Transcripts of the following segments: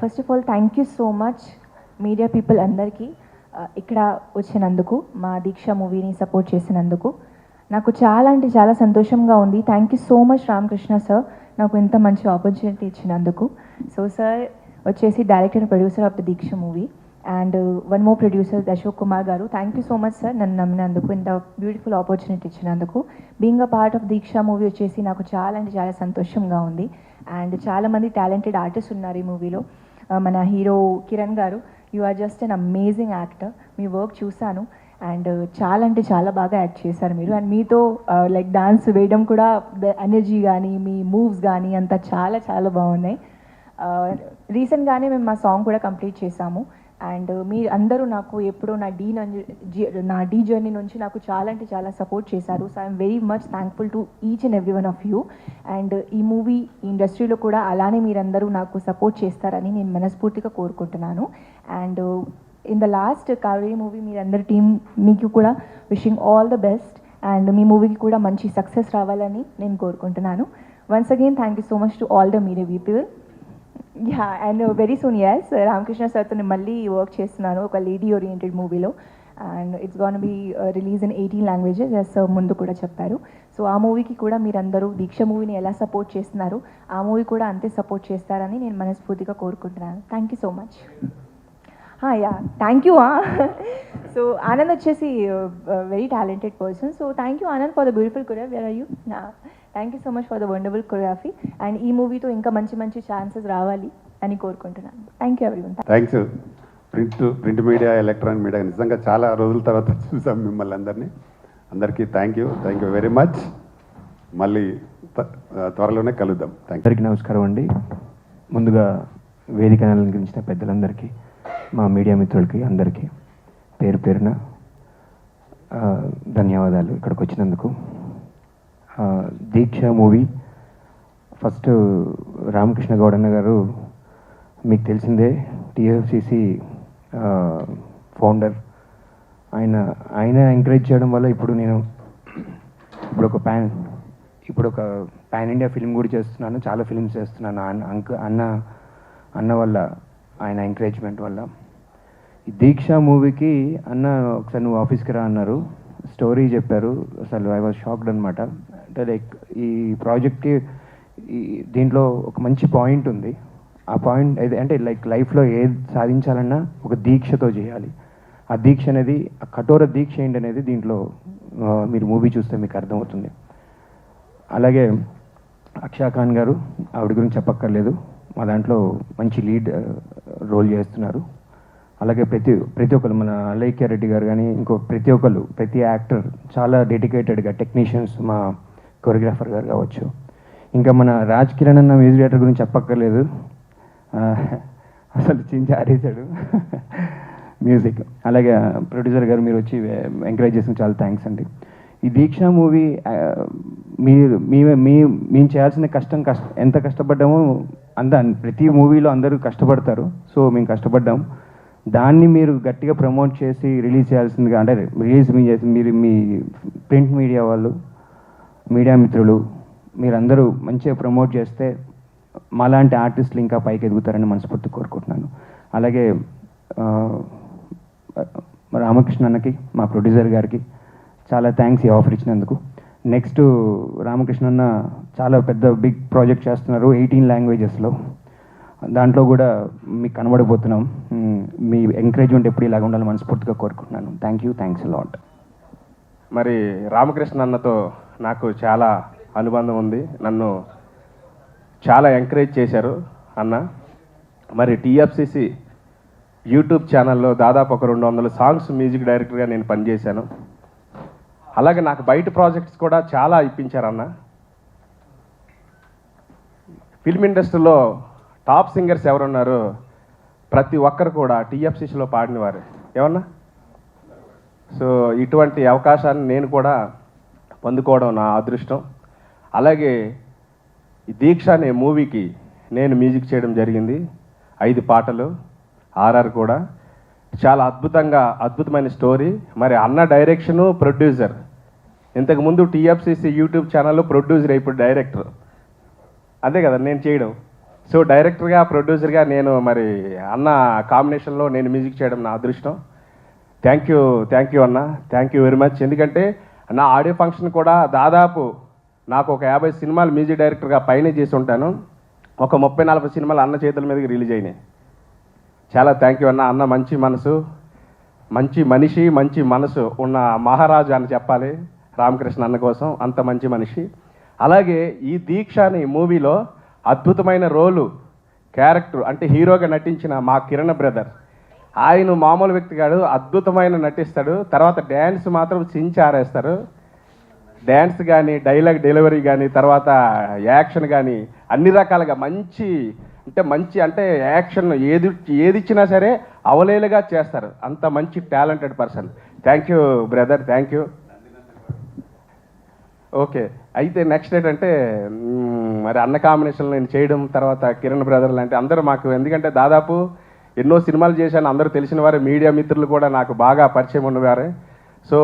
First of all thank you so much media people అందరికీ ఇక్కడ వచ్చినందుకు, మా దీక్ష మూవీని సపోర్ట్ చేసినందుకు నాకు చాలా అంటే చాలా సంతోషంగా ఉంది. Thank you so much Ramakrishna sir, నాకు ఇంత మంచి ఆపర్చునిటీ ఇచ్చినందుకు. సో సార్ వచ్చేసి director and producer of the Deeksha movie, and one more producer Ashok Kumar garu. Thank you so much sir, నన్ను నమ్మినందుకు, ఇంత బ్యూటిఫుల్ ఆపర్చునిటీ ఇచ్చినందుకు. Being a part of Deeksha movie వచ్చేసి నాకు చాలా అంటే చాలా సంతోషంగా ఉంది. అండ్ చాలామంది టాలెంటెడ్ ఆర్టిస్ట్ ఉన్నారు ఈ మూవీలో. మన హీరో కిరణ్ గారు, you are just an amazing actor. మీ వర్క్ చూశాను అండ్ చాలా అంటే చాలా బాగా యాక్ట్ చేశారు మీరు. అండ్ మీతో లైక్ డాన్స్ వేయడం కూడా, ఎనర్జీ కానీ మీ మూవ్స్ కానీ అంతా చాలా చాలా బాగున్నాయి. రీసెంట్గానే మేము మా సాంగ్ కూడా కంప్లీట్ చేశాము. అండ్ మీ అందరూ నాకు ఎప్పుడూ నా డీ జర్నీ నుంచి నాకు చాలా అంటే చాలా సపోర్ట్ చేశారు. So I'm very much thankful to each and every one of you. And ఈ మూవీ ఇండస్ట్రీలో కూడా అలానే మీరందరూ నాకు సపోర్ట్ చేస్తారని నేను మనస్ఫూర్తిగా కోరుకుంటున్నాను. And in the last Kaveri movie మీరందరి టీం మీకు కూడా wishing all the best. And మీ మూవీకి కూడా మంచి సక్సెస్ రావాలని నేను కోరుకుంటున్నాను. Once again thank you so much to all the media people. Yeah, and very soon S Ramakrishna సార్తో నేను మళ్ళీ వర్క్ చేస్తున్నాను ఒక లేడీ ఓరియంటెడ్ మూవీలో. And it's gonna be release in 18 languages S ముందు కూడా చెప్పారు. సో ఆ మూవీకి కూడా మీరందరూ దీక్ష మూవీని ఎలా సపోర్ట్ చేస్తున్నారు, ఆ మూవీ కూడా అంతే సపోర్ట్ చేస్తారని నేను మనస్ఫూర్తిగా కోరుకుంటున్నాను. Thank you so much. Yeah, thank you. So Anand వచ్చేసి very talented person. So thank you Anand for the beautiful choreo. Where are you? Thank you so much for the wonderful choreography. And ఈ మూవీతో ఇంకా మంచి మంచి ఛాన్సెస్ రావాలి అని కోరుకుంటున్నాను. Thank you everyone. Thanks. Print media, electronic media నిజంగా చాలా రోజుల తర్వాత చూసాం మిమ్మల్ని అందరినీ. అందరికీ థ్యాంక్ యూ వెరీ మచ్. మళ్ళీ త్వరలోనే కలుద్దాం. అందరికీ నమస్కారం అండి. ముందుగా వేదిక అలంకరించిన పెద్దలందరికీ, మా మీడియా మిత్రులకి అందరికీ పేరు పేరున ధన్యవాదాలు ఇక్కడికి వచ్చినందుకు. దీక్ష మూవీ ఫస్ట్ రామకృష్ణ గౌడన్న గారు మీకు తెలిసిందే, టీఎఫ్సిసి ఫౌండర్. ఆయన ఎంకరేజ్ చేయడం వల్ల ఇప్పుడు ఒక పాన్ ఇండియా ఫిల్మ్ కూడా చేస్తున్నాను, చాలా ఫిల్మ్స్ చేస్తున్నాను. అన్న వల్ల, ఆయన ఎంకరేజ్మెంట్ వల్ల. ఈ దీక్ష మూవీకి అన్న ఒకసారి నువ్వు ఆఫీస్కి రా అన్నారు, స్టోరీ చెప్పారు. అసలు ఐ వాజ్ షాక్డ్ అనమాట. అంటే లైక్ ఈ ప్రాజెక్ట్కి దీంట్లో ఒక మంచి పాయింట్ ఉంది. ఆ పాయింట్ అంటే లైక్ లైఫ్లో ఏది సాధించాలన్నా ఒక దీక్షతో చేయాలి. ఆ దీక్ష అనేది, ఆ కఠోర దీక్ష ఏంటి అనేది దీంట్లో మీరు మూవీ చూస్తే మీకు అర్థమవుతుంది. అలాగే అక్షా ఖాన్ గారు, ఆవిడ గురించి చెప్పక్కర్లేదు, మా దాంట్లో మంచి లీడ్ రోల్ చేస్తున్నారు. అలాగే ప్రతి ఒక్కరు, మన అలైక్య రెడ్డి గారు కానీ ఇంకో ప్రతి యాక్టర్ చాలా డెడికేటెడ్గా, టెక్నీషియన్స్, మా కొరియోగ్రాఫర్ గారు కావచ్చు, ఇంకా మన రాజ్ కిరణ్ అన్న మ్యూజిక్ డైరెక్టర్ గురించి చెప్పక్కర్లేదు, అసలు చించారేశాడు మ్యూజిక్. అలాగే ప్రొడ్యూసర్ గారు మీరు వచ్చి ఎంకరేజ్ చేసిన చాలా థ్యాంక్స్ అండి. ఈ దీక్ష మూవీ మేము చేయాల్సిన కష్టం ఎంత కష్టపడ్డామో ప్రతి మూవీలో అందరూ కష్టపడతారు. సో మేము కష్టపడ్డాం. దాన్ని మీరు గట్టిగా ప్రమోట్ చేసి రిలీజ్ చేయాల్సిందిగా, అంటే మీరు మీ ప్రింట్ మీడియా వాళ్ళు, మీడియా మిత్రులు మీరందరూ మంచిగా ప్రమోట్ చేస్తే మాలాంటి ఆర్టిస్టులు ఇంకా పైకి ఎదుగుతారని మనస్ఫూర్తి కోరుకుంటున్నాను. అలాగే రామకృష్ణ అన్నకి, మా ప్రొడ్యూసర్ గారికి చాలా థ్యాంక్స్ ఈ ఆఫర్ ఇచ్చినందుకు. నెక్స్ట్ రామకృష్ణ అన్న చాలా పెద్ద బిగ్ ప్రాజెక్ట్ చేస్తున్నారు 18 లాంగ్వేజెస్లో. దాంట్లో కూడా మీకు కనబడిపోతున్నాం. మీ ఎంకరేజ్మెంట్ ఎప్పుడు ఇలాగ ఉండాలని మనస్ఫూర్తిగా కోరుకుంటున్నాను. Thanks a lot. మరి రామకృష్ణ అన్నతో నాకు చాలా అనుబంధం ఉంది. నన్ను చాలా ఎంకరేజ్ చేశారు అన్న. మరి టీఎఫ్సిసి యూట్యూబ్ ఛానల్లో దాదాపు ఒక 200 సాంగ్స్ మ్యూజిక్ డైరెక్టర్గా నేను పనిచేశాను. అలాగే నాకు బయట ప్రాజెక్ట్స్ కూడా చాలా ఇప్పించారు అన్న. ఫిల్మ్ ఇండస్ట్రీలో టాప్ సింగర్స్ ఎవరున్నారు, ప్రతి ఒక్కరు కూడా టీఎఫ్సిసిలో పాడినవారు ఏమన్నా. సో ఇటువంటి అవకాశాన్ని నేను కూడా పొందుకోవడం నా అదృష్టం. అలాగే ఈ దీక్ష అనే మూవీకి నేను మ్యూజిక్ చేయడం జరిగింది. 5 పాటలు, ఆర్ఆర్ కూడా. చాలా అద్భుతమైన స్టోరీ. మరి అన్న డైరెక్షను, ప్రొడ్యూసర్. ఇంతకుముందు టీఎఫ్సిసి యూట్యూబ్ ఛానల్లో ప్రొడ్యూసర్, ఇప్పుడు డైరెక్టర్. అదే కదా నేను చేయడం. సో డైరెక్టర్గా ప్రొడ్యూసర్గా నేను మరి అన్న కాంబినేషన్లో నేను మ్యూజిక్ చేయడం నా అదృష్టం. థ్యాంక్ యూ అన్న, థ్యాంక్ యూ వెరీ మచ్. ఎందుకంటే నా ఆడియో ఫంక్షన్ కూడా దాదాపు నాకు ఒక 50 సినిమాలు మ్యూజిక్ డైరెక్టర్గా పైనే చేసి ఉంటాను. ఒక 30-40 సినిమాలు అన్న చేతుల మీదకి రిలీజ్ అయినాయి. చాలా థ్యాంక్ యూ అన్న. అన్న మంచి మనసు, మంచి మనిషి, మంచి మనసు ఉన్న మహారాజు అని చెప్పాలి రామకృష్ణ అన్న కోసం. అంత మంచి మనిషి. అలాగే ఈ దీక్ష అనే మూవీలో అద్భుతమైన రోలు క్యారెక్టర్ అంటే హీరోగా నటించిన మా కిరణ్ బ్రదర్, ఆయన మామూలు వ్యక్తి కాడు, అద్భుతమైన నటిస్తాడు. తర్వాత డ్యాన్స్ మాత్రం చించి ఆరేస్తారు. డ్యాన్స్ కానీ, డైలాగ్ డెలివరీ కానీ, తర్వాత యాక్షన్ కానీ అన్ని రకాలుగా మంచి అంటే యాక్షన్ ఏది ఇచ్చినా సరే అవలేలుగా చేస్తారు. అంత మంచి talented person. Thank you brother, thank you. Okay, అయితే నెక్స్ట్ ఏంటంటే మరి అన్న కాంబినేషన్లో నేను చేయడం, తర్వాత కిరణ్ బ్రదర్ లాంటి అందరూ మాకు, ఎందుకంటే దాదాపు ఎన్నో సినిమాలు చేశాను, అందరూ తెలిసిన వారే, మీడియా మిత్రులు కూడా నాకు బాగా పరిచయం ఉన్నవారే. సో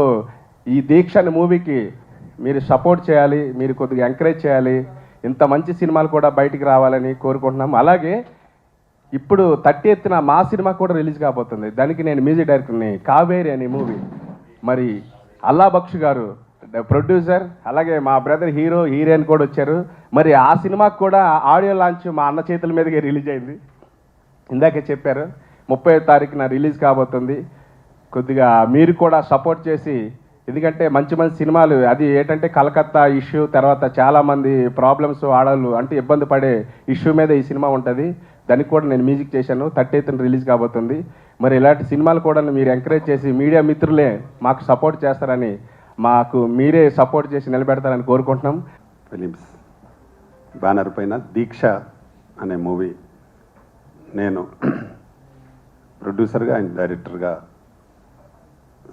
ఈ దీక్ష అనే మూవీకి మీరు సపోర్ట్ చేయాలి, మీరు కొద్దిగా ఎంకరేజ్ చేయాలి. ఇంత మంచి సినిమాలు కూడా బయటికి రావాలని కోరుకుంటున్నాం. అలాగే ఇప్పుడు 30th మా సినిమా కూడా రిలీజ్ కాబోతుంది. దానికి నేను మ్యూజిక్ డైరెక్టర్ని. కావేరి అనే మూవీ మరి అల్లా బక్ష్ గారు ప్రొడ్యూసర్, అలాగే మా బ్రదర్ హీరో హీరోయిన్ కూడా వచ్చారు. మరి ఆ సినిమాకి కూడా ఆడియో లాంచ్ మా అన్న చేతుల మీదకే రిలీజ్ అయింది. ఇందాకే చెప్పారు 30వ తారీఖున రిలీజ్ కాబోతుంది. కొద్దిగా మీరు కూడా సపోర్ట్ చేసి, ఎందుకంటే మంచి మంచి సినిమాలు, అది ఏంటంటే కలకత్తా ఇష్యూ, తర్వాత చాలామంది ప్రాబ్లమ్స్ ఆడవాళ్ళు అంటే ఇబ్బంది పడే ఇష్యూ మీద ఈ సినిమా ఉంటుంది. దానికి కూడా నేను మ్యూజిక్ చేశాను. 30th రిలీజ్ కాబోతుంది. మరి ఇలాంటి సినిమాలు కూడా మీరు ఎంకరేజ్ చేసి, మీడియా మిత్రులే మాకు సపోర్ట్ చేస్తారని, మాకు మీరే సపోర్ట్ చేసి నిలబెడతారని కోరుకుంటున్నాం. ఫిలిమ్స్ బ్యానర్ పైన దీక్ష అనే మూవీ నేను ప్రొడ్యూసర్గా అండ్ డైరెక్టర్గా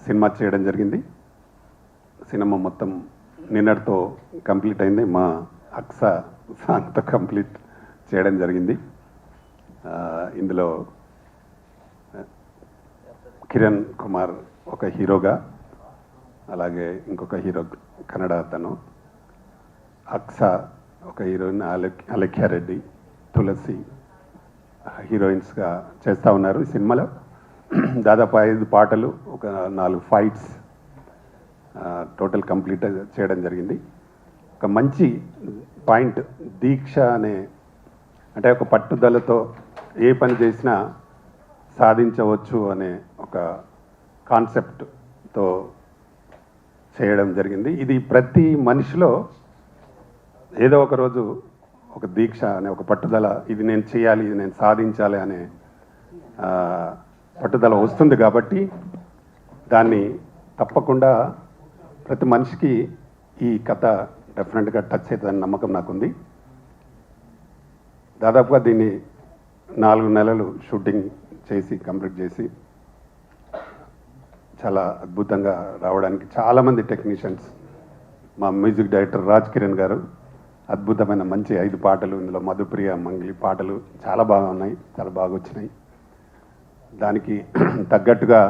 సినిమా చేయడం జరిగింది. సినిమా మొత్తం నిన్నటితో కంప్లీట్ అయింది. మా అక్స సాంగ్తో కంప్లీట్ చేయడం జరిగింది. ఇందులో కిరణ్ కుమార్ ఒక హీరోగా, అలాగే ఇంకొక హీరో కన్నడ అతను, అక్స ఒక హీరోయిన్, అలెఖ్య రెడ్డి, తులసి హీరోయిన్స్గా చేస్తూ ఉన్నారు. ఈ సినిమాలో దాదాపు 5 పాటలు, ఒక 4 ఫైట్స్ టోటల్ కంప్లీట్ చేయడం జరిగింది. ఒక మంచి పాయింట్ దీక్ష అనే, అంటే ఒక పట్టుదలతో ఏ పని చేసినా సాధించవచ్చు అనే ఒక కాన్సెప్ట్తో చేయడం జరిగింది. ఇది ప్రతి మనిషిలో ఏదో ఒక రోజు ఒక దీక్ష అనే ఒక పట్టుదల, ఇది నేను చేయాలి, ఇది నేను సాధించాలి అనే పట్టుదల వస్తుంది. కాబట్టి దాన్ని తప్పకుండా ప్రతి మనిషికి ఈ కథ డెఫినెట్గా టచ్ అవుతుందని నమ్మకం నాకుంది. దాదాపుగా దీన్ని 4 నెలలు షూటింగ్ చేసి కంప్లీట్ చేసి చాలా అద్భుతంగా రావడానికి చాలామంది టెక్నీషియన్స్, మా మ్యూజిక్ డైరెక్టర్ రాజ్ కిరణ్ గారు అద్భుతమైన మంచి 5 పాటలు, ఇందులో మధుప్రియ మంగిలి పాటలు చాలా బాగా ఉన్నాయి, చాలా బాగా వచ్చినాయి. దానికి తగ్గట్టుగా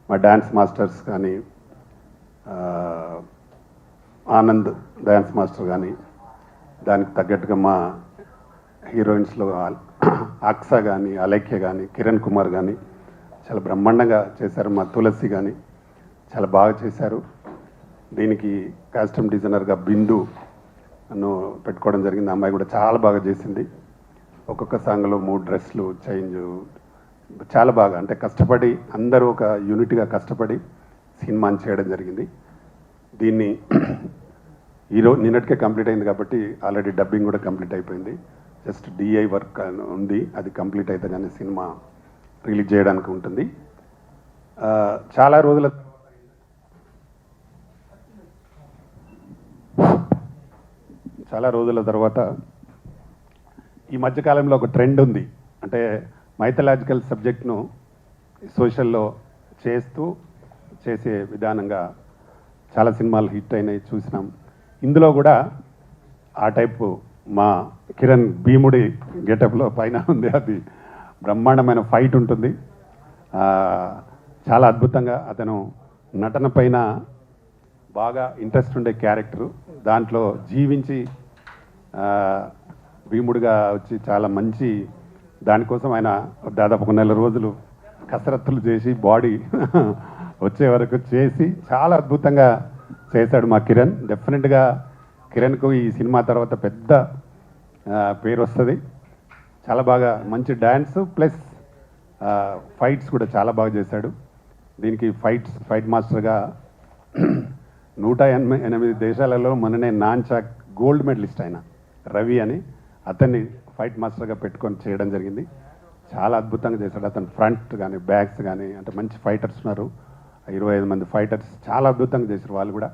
మా డ్యాన్స్ మాస్టర్స్ కానీ, ఆనంద్ డ్యాన్స్ మాస్టర్ కానీ, దానికి తగ్గట్టుగా మా హీరోయిన్స్లో అక్స కానీ, అలైఖ్య కానీ, కిరణ్ కుమార్ కానీ చాలా బ్రహ్మాండంగా చేశారు. మా తులసి కానీ చాలా బాగా చేశారు. దీనికి కాస్ట్యూమ్ డిజైనర్గా బిందు నన్ను పెట్టుకోవడం జరిగింది. అమ్మాయి కూడా చాలా బాగా చేసింది. ఒక్కొక్క సాంగ్లో 3 డ్రెస్లు చేంజ్, చాలా బాగా, అంటే కష్టపడి అందరూ ఒక యూనిట్గా కష్టపడి సినిమాని చేయడం జరిగింది. దీన్ని నిన్నటికే కంప్లీట్ అయింది కాబట్టి ఆల్రెడీ డబ్బింగ్ కూడా కంప్లీట్ అయిపోయింది. జస్ట్ డిఐ వర్క్ ఉంది, అది కంప్లీట్ అయితే కానీ సినిమా రిలీజ్ చేయడానికి ఉంటుంది. చాలా రోజుల తర్వాత ఈ మధ్యకాలంలో ఒక ట్రెండ్ ఉంది. అంటే మైథలాజికల్ సబ్జెక్ట్ను సోషల్లో చేసే విధానంగా చాలా సినిమాలు హిట్ అయినాయి, చూసినాం. ఇందులో కూడా ఆ టైపు మా కిరణ్ భీముడి గెటప్లో పైన ఉంది. అది బ్రహ్మాండమైన ఫైట్ ఉంటుంది. చాలా అద్భుతంగా అతను నటన పైన బాగా ఇంట్రెస్ట్ ఉండే క్యారెక్టరు, దాంట్లో జీవించి భీముడిగా వచ్చి చాలా మంచి దానికోసం ఆయన దాదాపు ఒక నెల రోజులు కసరత్తులు చేసి బాడీ వచ్చే వరకు చేసి చాలా అద్భుతంగా చేశాడు మా కిరణ్. డెఫినెట్గా కిరణ్కు ఈ సినిమా తర్వాత పెద్ద పేరు వస్తుంది. చాలా బాగా మంచి డ్యాన్స్ ప్లస్ ఫైట్స్ కూడా చాలా బాగా చేశాడు. దీనికి ఫైట్ మాస్టర్గా 188 దేశాలలో మొన్ననే నాన్చాక్ గోల్డ్ మెడలిస్ట్ ఆయన రవి అని అతన్ని ఫైట్ మాస్టర్గా పెట్టుకొని చేయడం జరిగింది. చాలా అద్భుతంగా చేశాడు. అతను ఫ్రంట్ కానీ బ్యాక్స్ కానీ అంటే మంచి ఫైటర్స్ ఉన్నారు, 25 మంది ఫైటర్స్ చాలా అద్భుతంగా చేశారు వాళ్ళు కూడా.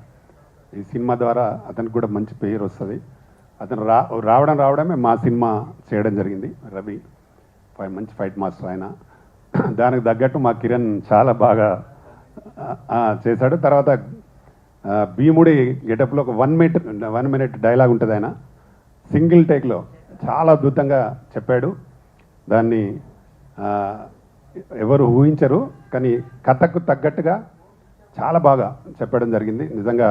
ఈ సినిమా ద్వారా అతనికి కూడా మంచి పేరు వస్తుంది. అతను రావడమే మా సినిమా చేయడం జరిగింది. రవి మంచి ఫైట్ మాస్టర్ ఆయన. దానికి తగ్గట్టు మా కిరణ్ చాలా బాగా చేశాడు. తర్వాత భీముడి గెటప్లో ఒక 1 మినిట్ డైలాగ్ ఉంటుంది. ఆయన సింగిల్ టేక్లో చాలా అద్భుతంగా చెప్పాడు. దాన్ని ఎవరు ఊహించరు, కానీ కథకు తగ్గట్టుగా చాలా బాగా చెప్పడం జరిగింది. నిజంగా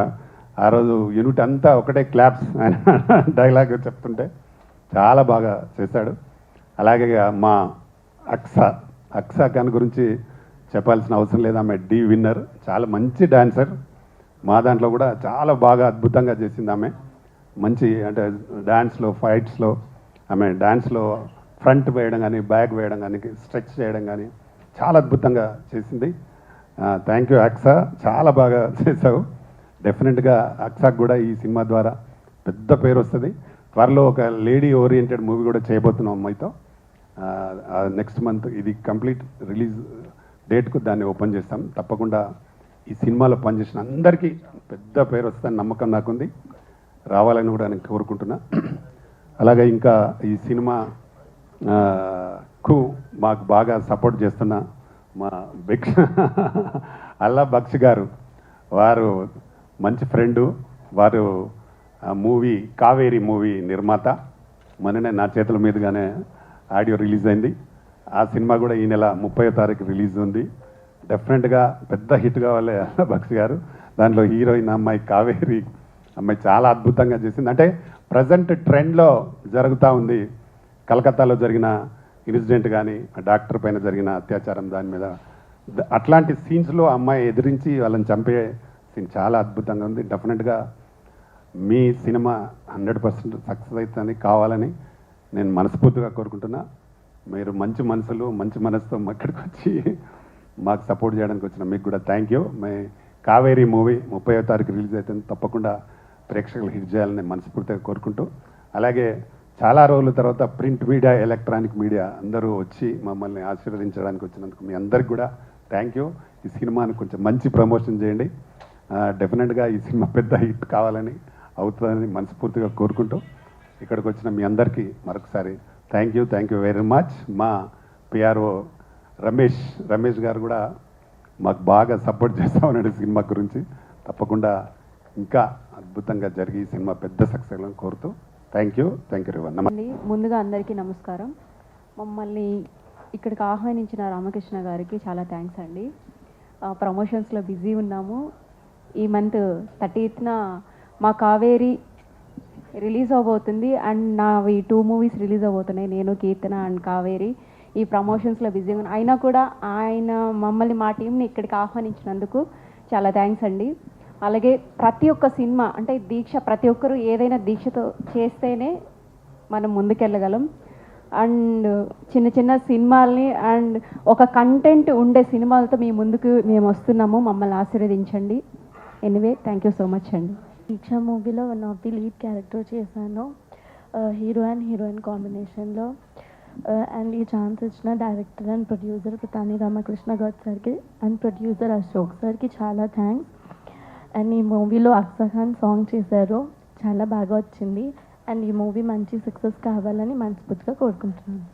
ఆ రోజు యూనిట్ అంతా ఒకటే క్లాప్స్ ఆయన డైలాగ్ చెప్తుంటే చాలా బాగా చేశాడు. అలాగే మా అక్సా ఖాన్ గురించి చెప్పాల్సిన అవసరం లేదు. ఆమె డి విన్నర్, చాలా మంచి డాన్సర్. మా దాంట్లో కూడా చాలా బాగా అద్భుతంగా చేసింది ఆమె. మంచి అంటే డ్యాన్స్లో ఫైట్స్లో ఆమె డ్యాన్స్లో ఫ్రంట్ వేయడం కానీ బ్యాక్ వేయడం కానీ స్ట్రెచ్ చేయడం కానీ చాలా అద్భుతంగా చేసింది. థ్యాంక్ యూ అక్సా, చాలా బాగా చేసావు. డెఫినెట్గా అక్సాకు కూడా ఈ సినిమా ద్వారా పెద్ద పేరు వస్తుంది. త్వరలో ఒక లేడీ ఓరియంటెడ్ మూవీ కూడా చేయబోతున్నాం అమ్మాయితో. నెక్స్ట్ మంత్ ఇది కంప్లీట్ రిలీజ్ డేట్కు దాన్ని ఓపెన్ చేస్తాం. తప్పకుండా ఈ సినిమాలో పనిచేసిన అందరికీ పెద్ద పేరు వస్తుందని నమ్మకం నాకుంది. రావాలని కూడా నేను కోరుకుంటున్నా. అలాగే ఇంకా ఈ సినిమా మాకు బాగా సపోర్ట్ చేస్తున్న మా అల్లా బక్షి గారు, వారు మంచి ఫ్రెండు. వారు కావేరీ మూవీ నిర్మాత. మొన్ననే నా చేతుల మీదుగానే ఆడియో రిలీజ్ అయింది. ఆ సినిమా కూడా ఈ నెల 30వ తారీఖు రిలీజ్ ఉంది. డెఫినెట్గా పెద్ద హిట్ కావాలి బక్షి గారు. దాంట్లో హీరోయిన్ అమ్మాయి కావేరీ అమ్మాయి చాలా అద్భుతంగా చేసింది. అంటే ప్రజెంట్ ట్రెండ్లో జరుగుతూ ఉంది. కలకత్తాలో జరిగిన ఇన్సిడెంట్ కానీ డాక్టర్ పైన జరిగిన అత్యాచారం దాని మీద అట్లాంటి సీన్స్లో అమ్మాయి ఎదిరించి వాళ్ళని చంపే సీన్ చాలా అద్భుతంగా ఉంది. డెఫినెట్గా మీ సినిమా 100% సక్సెస్ అవుతుంది కావాలని నేను మనస్ఫూర్తిగా కోరుకుంటున్నా. మీరు మంచి మనసుతో ఇక్కడికి వచ్చి మాకు సపోర్ట్ చేయడానికి వచ్చిన మీకు కూడా థ్యాంక్ యూ. కావేరీ మూవీ 30వ తారీఖు రిలీజ్ అవుతుంది. తప్పకుండా ప్రేక్షకులు హిట్ చేయాలని మనస్ఫూర్తిగా కోరుకుంటూ, అలాగే చాలా రోజుల తర్వాత ప్రింట్ మీడియా ఎలక్ట్రానిక్ మీడియా అందరూ వచ్చి మమ్మల్ని ఆశీర్వదించడానికి వచ్చినందుకు మీ అందరికి కూడా థ్యాంక్ యూ. ఈ సినిమాని కొంచెం మంచి ప్రమోషన్ చేయండి. డెఫినెట్గా ఈ సినిమా పెద్ద హిట్ కావాలని అవుతుందని మనస్ఫూర్తిగా కోరుకుంటూ ఇక్కడికి వచ్చిన మీ అందరికీ మరొకసారి థ్యాంక్ యూ వెరీ మచ్. మా పిఆర్ఓ రమేష్ గారు కూడా మాకు బాగా సపోర్ట్ చేస్తూ ఉన్నాడు సినిమా గురించి. తప్పకుండా ఇంకా అద్భుతంగా జరిగి ఈ సినిమా పెద్ద సక్సెస్ అని కోరుతూ థ్యాంక్ యూ రివన్. ముందుగా అందరికీ నమస్కారం. మమ్మల్ని ఇక్కడికి ఆహ్వానించిన రామకృష్ణ గారికి చాలా థ్యాంక్స్ అండి. ప్రమోషన్స్లో బిజీ ఉన్నాము. ఈ మంత్ 30th మా కావేరి రిలీజ్ అవబోతుంది అండ్ నావి 2 మూవీస్ రిలీజ్ అవబోతున్నాయి, నేను కీర్తన అండ్ కావేరి. ఈ ప్రమోషన్స్లో బిజీగా ఉన్నా అయినా కూడా ఆయన మమ్మల్ని మా టీంని ఇక్కడికి ఆహ్వానించినందుకు చాలా థ్యాంక్స్ అండి. అలాగే ప్రతి ఒక్క సినిమా అంటే దీక్ష, ప్రతి ఒక్కరూ ఏదైనా దీక్షతో చేస్తేనే మనం ముందుకెళ్ళగలం. అండ్ చిన్న సినిమాల్ని అండ్ ఒక కంటెంట్ ఉండే సినిమాలతో మీ ముందుకు మేము వస్తున్నాము. మమ్మల్ని ఆశీర్వదించండి. Anyway thank you so much అండి. దీక్ష మూవీలో one of the lead character చేశాను, హీరో అండ్ హీరోయిన్ కాంబినేషన్లో. అండ్ ఈ ఛాన్స్ ఇచ్చిన director and producer Pitani Ramakrishna Goud సార్కి అండ్ ప్రొడ్యూసర్ అశోక్ సార్కి చాలా థ్యాంక్స్. అండ్ ఈ మూవీలో అక్సా ఖాన్ సాంగ్ చేశారు, చాలా బాగా వచ్చింది. అండ్ ఈ మూవీ మంచి సక్సెస్ కావాలని మనస్ఫూర్తిగా కోరుకుంటున్నాను.